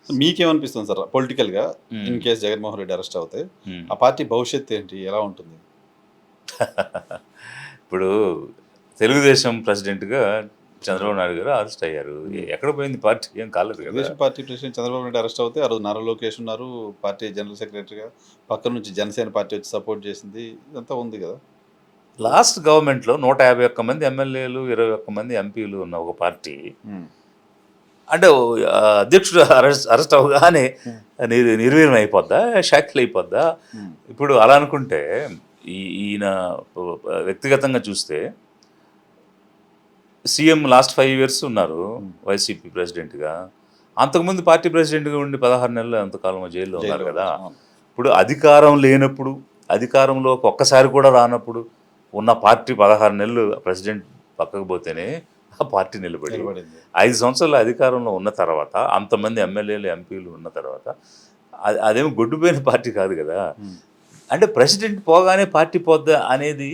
మీకేమనిపిస్తుంది సార్ పొలిటికల్గా in hmm. Case Jaganmohan Reddy arrest అవుతే మ్మ్. ఆ పార్టీ భవిష్యత్తు ఏంటి, ఎలా ఉంటుంది? ఇప్పుడు తెలుగుదేశం ప్రెసిడెంట్గా చంద్రబాబు నాయుడు గారు అరెస్ట్ అయ్యారు. ఎక్కడ పోయింది పార్టీ? ఏం కాలేదు కదా. Telugu Desam party president Chandrababu Naidu arrest అవుతే ఆ రోజు నారా లోకేష్ ఉన్నారు, పార్టీ జనరల్ సెక్రటరీగా. పక్క నుంచి జనసేన పార్టీ వచ్చి సపోర్ట్ చేసింది, ఇదంతా ఉంది కదా. లాస్ట్ గవర్నమెంట్లో 151 మంది ఎమ్మెల్యేలు, 21 మంది ఎంపీలు ఉన్న ఒక పార్టీ మ్మ్. అంటే అధ్యక్షుడు అరెస్ట్ అవగానే నిర్వీర్యం అయిపోద్దా, షాకిల్ అయిపోద్దా? మ్మ్. ఇప్పుడు అలా అనుకుంటే ఈయన వ్యక్తిగతంగా చూస్తే సీఎం లాస్ట్ 5 years ఉన్నారు వైసీపీ ప్రెసిడెంట్గా. అంతకుముందు పార్టీ ప్రెసిడెంట్గా ఉండి 16 నెలలు అంతకాలం జైల్లో ఉన్నారు కదా. అవును. ఇప్పుడు అధికారం లేనప్పుడు, అధికారంలోకి ఒక్కసారి కూడా రానప్పుడు ఉన్న పార్టీ 16 నెలలు ప్రెసిడెంట్ పక్కకు పోతేనే ఆ పార్టీ నిలబడింది. నిలబడింది. 5 సంవత్సరాలు అధికారంలో ఉన్న తర్వాత, అంతమంది ఎమ్మెల్యేలు ఎంపీలు ఉన్న తర్వాత అదేమో గొడ్డుపోయిన పార్టీ కాదు కదా. మ్మ్. అంటే ప్రెసిడెంట్ పోగానే పార్టీ పోద్దా అనేది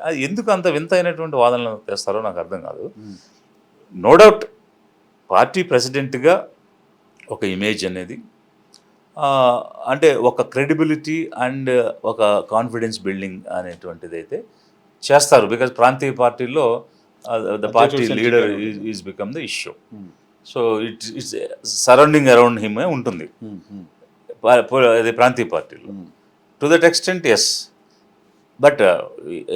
అది ఎందుకు అంత వింత అయినటువంటి వాదనలు తెస్తారో నాకు అర్థం కాదు. మ్మ్. నో డౌట్ పార్టీ ప్రెసిడెంట్గా ఒక ఇమేజ్ అనేది అంటే ఒక క్రెడిబిలిటీ అండ్ ఒక కాన్ఫిడెన్స్ బిల్డింగ్ అనేటువంటిది అయితే చేస్తారు. బికాజ్ ప్రాంతీయ పార్టీల్లో ద పార్టీ అధ్యక్షుడు లీడర్ centric గా ఉంటుంది. Is become the issue. Hmm. So it's surrounding around him ఉంటుంది మ్మ్. మ్మ్. అది ప్రాంతీయ పార్టీలో. Hmm. To that extent yes. But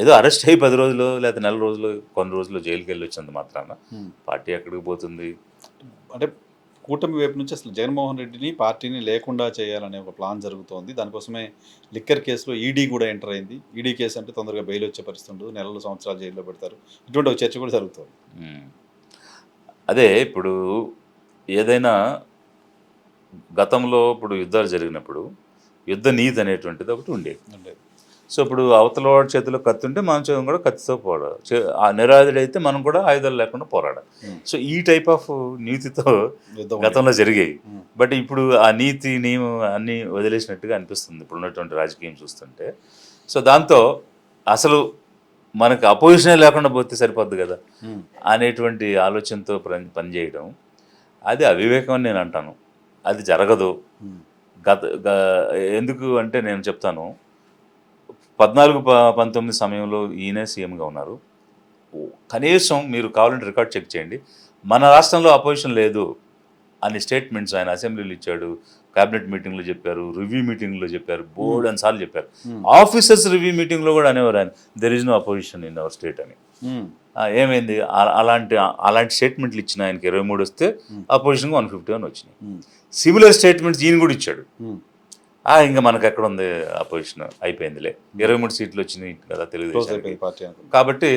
ఏదో అరెస్ట్ అయ్యి 10 రోజులు లేకపోతే నెల రోజులు కొన్ని రోజులు జైలుకి వెళ్ళి వచ్చినంత మాత్రాన మ్మ్. పార్టీ ఎక్కడికి పోతుంది? అంటే కూటమి వైపు నుంచి అసలు జగన్మోహన్ రెడ్డిని పార్టీని లేకుండా చేయాలనే ఒక ప్లాన్ జరుగుతోంది. దానికోసమే లిక్కర్ కేసులో ఈడీ కూడా ఎంటర్ అయింది. ఈడీ కేసు అంటే తొందరగా బెయిల్ వచ్చే పరిస్థితి ఉండదు, నెలలు సంవత్సరాలు జైల్లో పెడతారు. ఇటువంటి ఒక చర్చ కూడా జరుగుతుంది. మ్మ్. అదే ఇప్పుడు ఏదైనా గతంలో ఇప్పుడు యుద్ధాలు జరిగినప్పుడు యుద్ధ నీతి అనేటువంటిది ఒకటి ఉండేది. అంటే సో ఇప్పుడు అవతల వాడి చేతిలో కత్తి ఉంటే మన చేతిలో కూడా కత్తితో పోరాడాలి. ఆ నిరాయుధుడైతే మనం కూడా ఆయుధాలు లేకుండా పోరాడాలి. సో ఈ టైప్ ఆఫ్ నీతితో యుద్ధం గతంలో జరిగాయి. మ్మ్. బట్ ఇప్పుడు ఆ నీతి నియమం అన్నీ వదిలేసినట్టుగా అనిపిస్తుంది ఇప్పుడు ఉన్నటువంటి రాజకీయం చూస్తుంటే. సో దాంతో అసలు మనకు అపోజిషనే లేకుండా పోతే సరిపోద్ది కదా మ్మ్. అనేటువంటి ఆలోచనతో పనిచేయడం అది అవివేకం అని నేను అంటాను. అది జరగదు. మ్మ్. ఎందుకు అంటే నేను చెప్తాను. 14-19 సమయంలో ఈయనే సీఎంగా ఉన్నారు. కనీసం మీరు కావాలంటే రికార్డ్ చెక్ చేయండి. మన రాష్ట్రంలో అపోజిషన్ లేదు అని స్టేట్మెంట్స్ ఆయన అసెంబ్లీలో ఇచ్చాడు, క్యాబినెట్ మీటింగ్లో చెప్పారు, రివ్యూ మీటింగ్లో చెప్పారు, బోర్డ్ అని సార్లు చెప్పారు. ఆఫీసర్స్ రివ్యూ మీటింగ్లో కూడా అనేవారు ఆయన there is no opposition in our state అని. మ్మ్. ఏమైంది? అలాంటి స్టేట్మెంట్లు ఇచ్చిన ఆయనకి 23 వస్తే అపోజిషన్కి 151 వచ్చినాయి. మ్మ్. సిమిలర్ స్టేట్మెంట్స్ ఈయన కూడా ఇచ్చాడు. మ్మ్. ఇంకా మనకు ఎక్కడ ఉంది అపోజిషన్, అయిపోయిందిలే, 23 సీట్లు వచ్చినాయి కదా క్లోజ్ తెలుగుదేశం. అయిపోయింది పార్టీ అనుకుంటా. కాబట్టి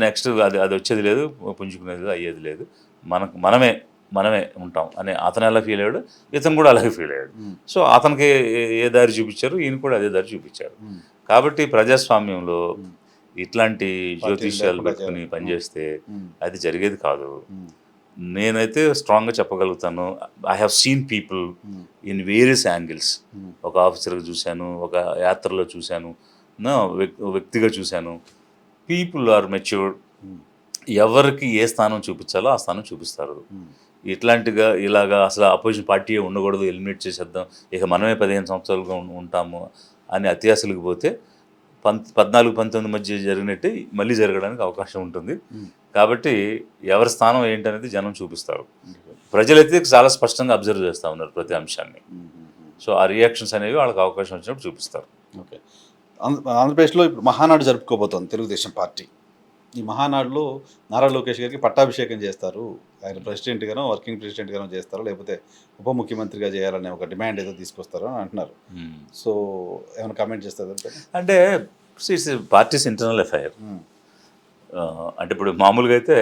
నెక్స్ట్ అది వచ్చేది లేదు, పుంజుకునేది అయ్యేది లేదు, మనమే ఉంటాం అని అతను ఎలా ఫీల్ అయ్యాడు, ఇతను కూడా అలాగే ఫీల్ అయ్యాడు. మ్మ్. సో అతనికి ఏ దారి చూపించారు, ఈయన కూడా అదే దారి చూపించారు. మ్మ్. కాబట్టి ప్రజాస్వామ్యంలో ఇట్లాంటి పార్టీలు జ్యోతిష్యాలు లేకుండా పెట్టుకుని చేయాలి. పనిచేస్తే మ్మ్. అది జరిగేది కాదు. మ్మ్. నేనైతే స్ట్రాంగ్గా చెప్పగలుగుతాను. I have seen people hmm. In various angles. Hmm. ఒక ఆఫీసర్గా చూశాను, ఒక యాత్రలో చూశాను, వ్యక్తిగా చూశాను. People are matured. మ్మ్. ఎవరికి ఏ స్థానం చూపించాలో ఆ స్థానం చూపిస్తారు. మ్మ్. ఇలాగా అసలు అపోజిషన్ పార్టీ ఉండకూడదు, ఎలిమినేట్ చేసేద్దాం, ఇక మనమే 15 సంవత్సరాలుగా ఉంటాము అని అత్యాశలకు పోతే 14-19 మధ్య జరిగినట్టే మళ్ళీ జరగడానికి అవకాశం ఉంటుంది. మ్మ్. కాబట్టి ఎవరి స్థానం ఏంటనేది జనం చూపిస్తారు. ప్రజలైతే చాలా స్పష్టంగా అబ్జర్వ్ చేస్తూ ఉన్నారు ప్రతి అంశాన్ని. మ్మ్. సో ఆ రియాక్షన్స్ అనేవి వాళ్ళకి అవకాశం వచ్చినప్పుడు చూపిస్తారు. ఓకే. ఆంధ్రప్రదేశ్లో ఇప్పుడు మహానాడు జరుపుకోబోతోంది తెలుగుదేశం పార్టీ. ఈ మహానాడులో నారా లోకేష్ గారికి పట్టాభిషేకం చేస్తారు. ఆయన ప్రెసిడెంట్గానో వర్కింగ్ ప్రెసిడెంట్గానో చేస్తారో, లేకపోతే ఉప ముఖ్యమంత్రిగా చేయాలనే ఒక డిమాండ్ ఏదో తీసుకొస్తారో అని అంటున్నారు. సో ఏమైనా కామెంట్ చేస్తారు? అంటే ఇట్స్ పార్టీస్ ఇంటర్నల్ ఎఫైర్. అంటే ఇప్పుడు మామూలుగా అయితే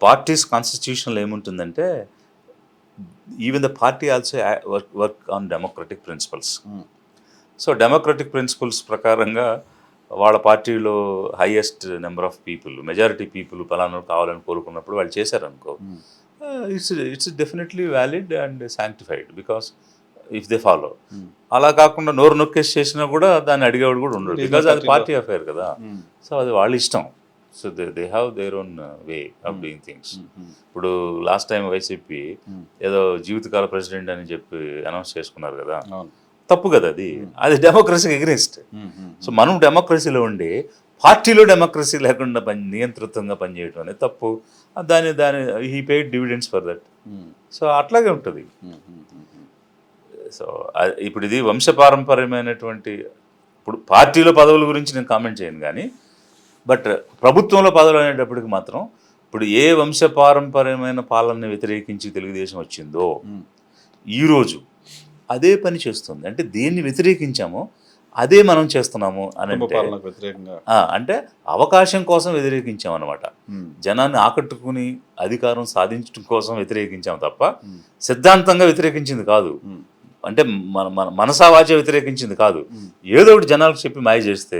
పార్టీస్ కాన్స్టిట్యూషన్లో ఏముంటుందంటే even the party also work on democratic principles. So democratic principles ప్రకారంగా వాళ్ళ పార్టీలో highest number of people, majority people పలానా కావాలని కోరుకున్నప్పుడు వాళ్ళు చేశారనుకో, it's definitely valid and sanctified because if they follow. అలా కాకుండా నోరు నొక్కేసి చేసినా కూడా దాన్ని అడిగేవాడు కూడా ఉండడు, బికాజ్ అది పార్టీ అఫైర్ కదా. సో అది వాళ్ళ ఇష్టం. So they have their own way of doing things. ఇప్పుడు లాస్ట్ టైం వైసీపీ ఏదో జీవితకాల ప్రెసిడెంట్ అని చెప్పి అనౌన్స్ చేసుకున్నారు కదా, అవును. తప్పు కదా అది. అది డెమోక్రసీకి ఎగ్రెస్ట్. సో మనం డెమోక్రసీలో ఉండి పార్టీలో డెమోక్రసీ లేకుండా నియంత్రితంగా పనిచేయడం అనేది తప్పు. దాని he paid dividends for that. So అట్లాగే ఉంటుంది. సో ఇప్పుడు ఇది వంశపారంపర్యమైనటువంటి, ఇప్పుడు పార్టీలో పదవుల గురించి నేను కామెంట్ చేయను కానీ, బట్ ప్రభుత్వంలో పదవులు అనేటప్పటికి మాత్రం ఇప్పుడు ఏ వంశపారంపర్యమైన పాలనని వ్యతిరేకించి తెలుగుదేశం వచ్చిందో ఈరోజు అదే పని చేస్తుంది. అంటే దేన్ని వ్యతిరేకించామో అదే మనం చేస్తున్నాము అని అంటే పాలనకు వ్యతిరేకంగా అంటే అవకాశం కోసం వ్యతిరేకించాం అనమాట. జనాన్ని ఆకట్టుకుని అధికారం సాధించడం కోసం వ్యతిరేకించాం తప్ప సిద్ధాంతంగా వ్యతిరేకించింది కాదు. అంటే మన మనసావాచ వ్యతిరేకించింది కాదు. ఏదో ఒకటి జనాలకు చెప్పి మాయ చేస్తే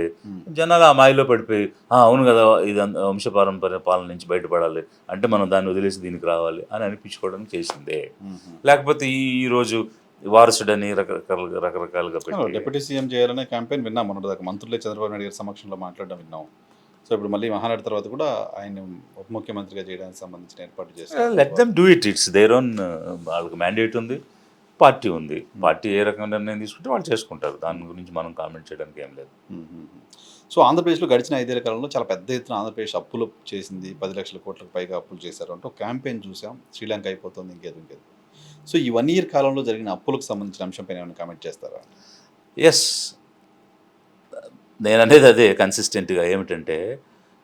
జనాలు ఆ మాయలో పడిపోయి అవును కదా ఇది వంశపారంపర్య పాలన నుంచి బయటపడాలి అంటే మనం దాన్ని వదిలేసి దీనికి రావాలి అని అనిపించుకోవడానికి చేసిందే. లేకపోతే ఈరోజు వారసుడని రకరకాలుగా పెట్టి డిప్యూటీ సీఎం చేయాలనే క్యాంపెయిన్ విన్నాం. మొన్నటి దాకా మంత్రులే చంద్రబాబు నాయుడు గారి సమక్షంలో మాట్లాడడం విన్నాం. సో ఇప్పుడు మళ్ళీ మహానాడు తర్వాత కూడా ఆయన ఉప ముఖ్యమంత్రిగా చేయడానికి సంబంధించిన ఏర్పాటు చేస్తారు. Let them do it. It's their own. వాళ్ళకి మ్యాండేట్ ఉంది, పార్టీ ఉంది. పార్టీ ఏ రకమైన నిర్ణయం తీసుకుంటే వాళ్ళు చేసుకుంటారు. దాని గురించి మనం కామెంట్ చేయడానికి ఏం లేదు. సో ఆంధ్రప్రదేశ్లో గడిచిన 5 ఏళ్ల కాలంలో చాలా పెద్ద ఎత్తున ఆంధ్రప్రదేశ్ అప్పులు చేసింది. 10 లక్షల కోట్లకు పైగా అప్పులు చేశారు అంటూ క్యాంపెయిన్ చూసాం. శ్రీలంక అయిపోతుంది, ఇంకేదో. సో ఈ 1 ఇయర్ కాలంలో జరిగిన అప్పులకు సంబంధించిన అంశంపైన ఏమైనా కామెంట్ చేస్తారా? ఎస్, నేను అనేది అదే కన్సిస్టెంట్గా. ఏమిటంటే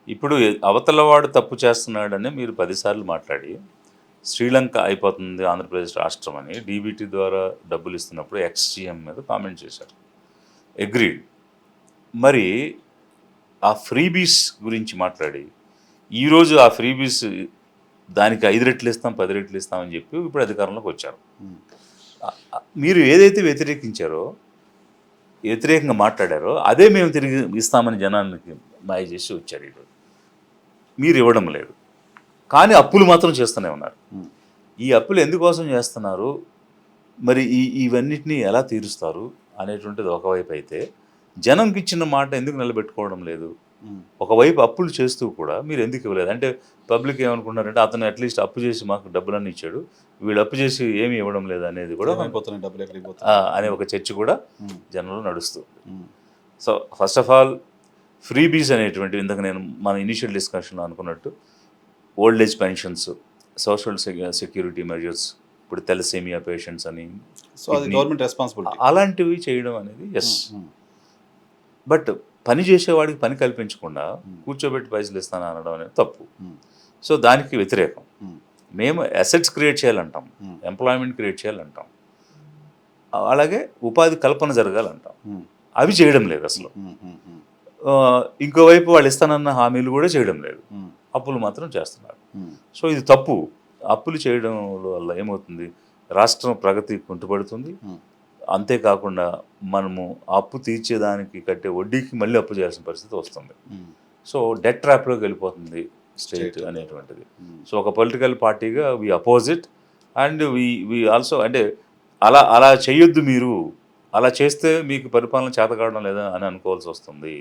ఇప్పుడు అవతలవాడు తప్పు చేస్తున్నాడని మీరు 10 సార్లు మాట్లాడి శ్రీలంక అయిపోతుంది ఆంధ్రప్రదేశ్ రాష్ట్రం అని డీబీటీ ద్వారా డబ్బులు ఇస్తున్నప్పుడు ఎక్స్జీఎం మీద కామెంట్ చేశారు. అగ్రీడ్. మరి ఆ ఫ్రీబీస్ గురించి మాట్లాడి ఈరోజు ఆ ఫ్రీబీస్ దానికి 5 రెట్లు ఇస్తాం 10 రెట్లు ఇస్తామని చెప్పి ఇప్పుడు అధికారంలోకి వచ్చారు. మీరు ఏదైతే వ్యతిరేకంగా మాట్లాడారో అదే మేము తిరిగి ఇస్తామని జనానికి మాయ చేసి వచ్చారు. ఈరోజు మీరు ఇవ్వడం లేదు కానీ అప్పులు మాత్రం చేస్తూనే ఉన్నారు. ఈ అప్పులు ఎందుకోసం చేస్తున్నారు, మరి ఇవన్నిటినీ ఎలా తీరుస్తారు అనేటువంటిది ఒకవైపు అయితే, జనంకి ఇచ్చిన మాట ఎందుకు నిలబెట్టుకోవడం లేదు? ఒకవైపు అప్పులు చేస్తూ కూడా మీరు ఎందుకు ఇవ్వలేదు అంటే పబ్లిక్ ఏమనుకుంటున్నారంటే అతను అట్లీస్ట్ అప్పు చేసి మాకు డబ్బులన్నీ ఇచ్చాడు, వీళ్ళు అప్పు చేసి ఏమీ ఇవ్వడం లేదు అనేది కూడా అనే ఒక చర్చ కూడా జనంలో నడుస్తుంది. So first of all freebies అనేటువంటివి ఇందాక నేను మన ఇనిషియల్ డిస్కషన్లో అనుకున్నట్టు old age pensions, social security measures, ఇప్పుడు తెలసేమియా పేషెంట్స్ అని గవర్నమెంట్ రెస్పాన్సిబిలిటీ అలాంటివి చేయడం అనేది ఎస్. బట్ పని చేసేవాడికి పని కల్పించకుండా కూర్చోబెట్టి పైసలు ఇస్తాను అనడం అనేది తప్పు. సో దానికి వ్యతిరేకం. మేము అసెట్స్ క్రియేట్ చేయాలంటాం, ఎంప్లాయ్మెంట్ క్రియేట్ చేయాలంటాం, అలాగే ఉపాధి కల్పన జరగాలంటాం. అవి చేయడం లేదు అసలు. ఇంకోవైపు వాళ్ళు ఇస్తానన్న హామీలు కూడా చేయడం లేదు, అప్పులు మాత్రం చేస్తున్నారు. సో ఇది తప్పు. అప్పులు చేయడం వల్ల ఏమవుతుంది, రాష్ట్రం ప్రగతి కుంటుపడుతుంది. అంతేకాకుండా మనము అప్పు తీర్చేదానికి కట్టే వడ్డీకి మళ్ళీ అప్పు చేయాల్సిన పరిస్థితి వస్తుంది. సో డెట్ ట్రాప్లోకి వెళ్ళిపోతుంది స్టేట్ అనేటువంటిది. సో ఒక పొలిటికల్ పార్టీగా we opposite and we also అంటే అలా చేయొద్దు. మీరు అలా చేస్తే మీకు పరిపాలన చేత కావడం లేదా అని అనుకోవాల్సి వస్తుంది.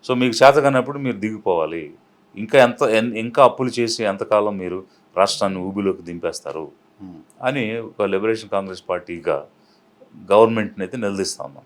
సో మీకు చేత కానప్పుడు మీరు దిగిపోవాలి. ఇంకా అప్పులు చేసి ఎంతకాలం మీరు రాష్ట్రాన్ని ఊబిలోకి దింపేస్తారు అని ఒక లిబరేషన్ కాంగ్రెస్ పార్టీగా గవర్నమెంట్ని అయితే నిలదీస్తా ఉన్నాం.